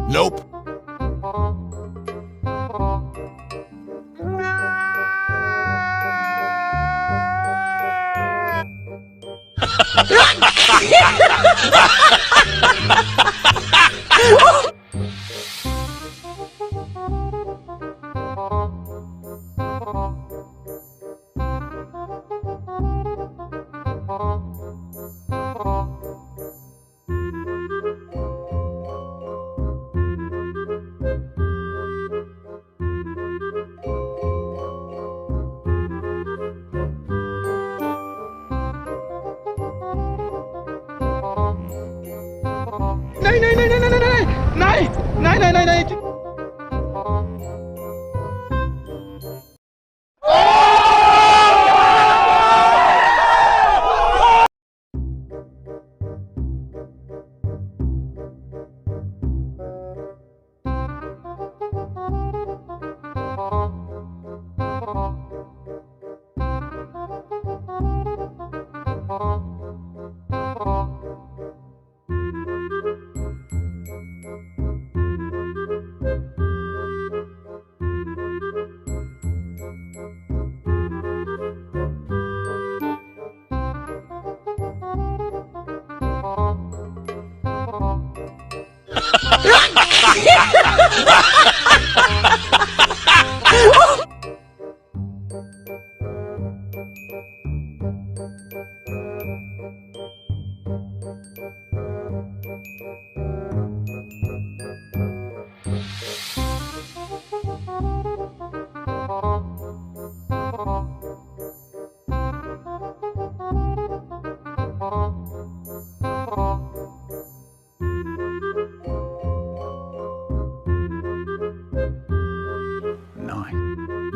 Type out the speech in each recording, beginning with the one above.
Nope. नाही नाही नाही नाही नाही नाही नाही नाही नाही नाही.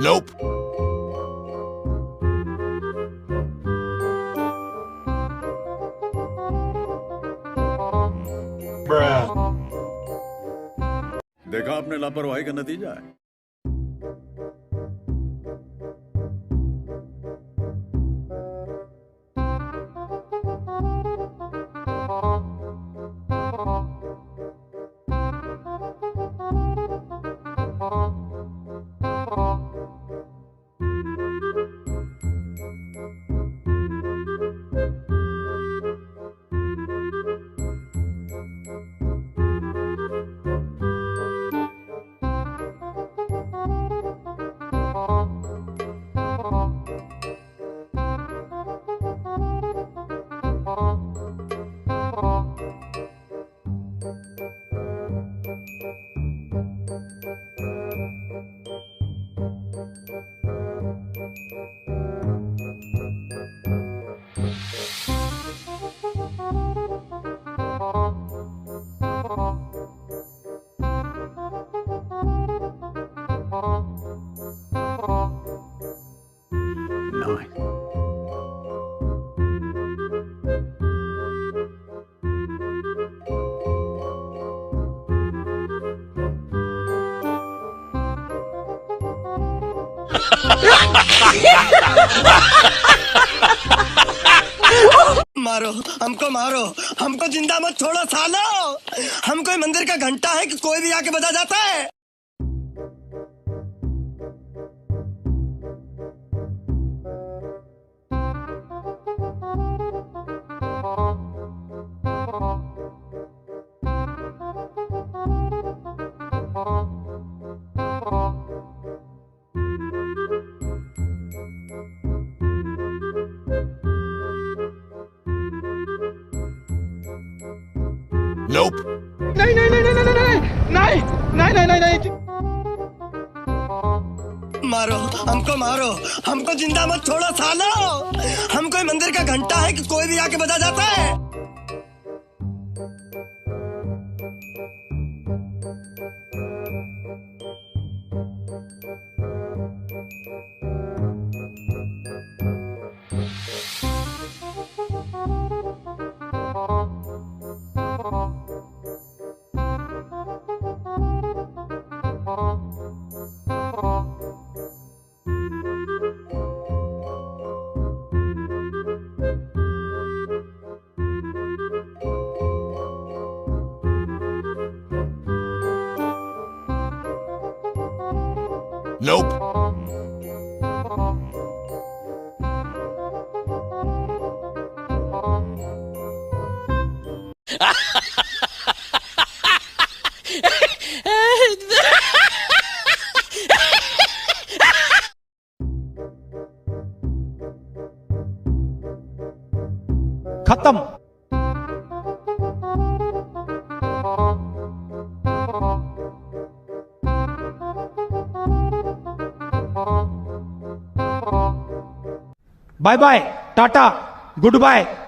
Nope. देखा आपने लापरवाही का नतीजा है। मारो हमको, मारो हमको, जिंदा मत छोड़ो सालो। हम कोई मंदिर का घंटा है कि कोई भी आके बजा जाता है। Nope. नाही नाही नाही नाही नाही नाही नाही नाही नाही नाही. मारो हमको, मारो हमको, जिंदा मत छोड़ो सालो। हम कोई मंदिर का घंटा है कि कोई भी आके बजा जाता है। खत्म. Bye bye, tata, good bye.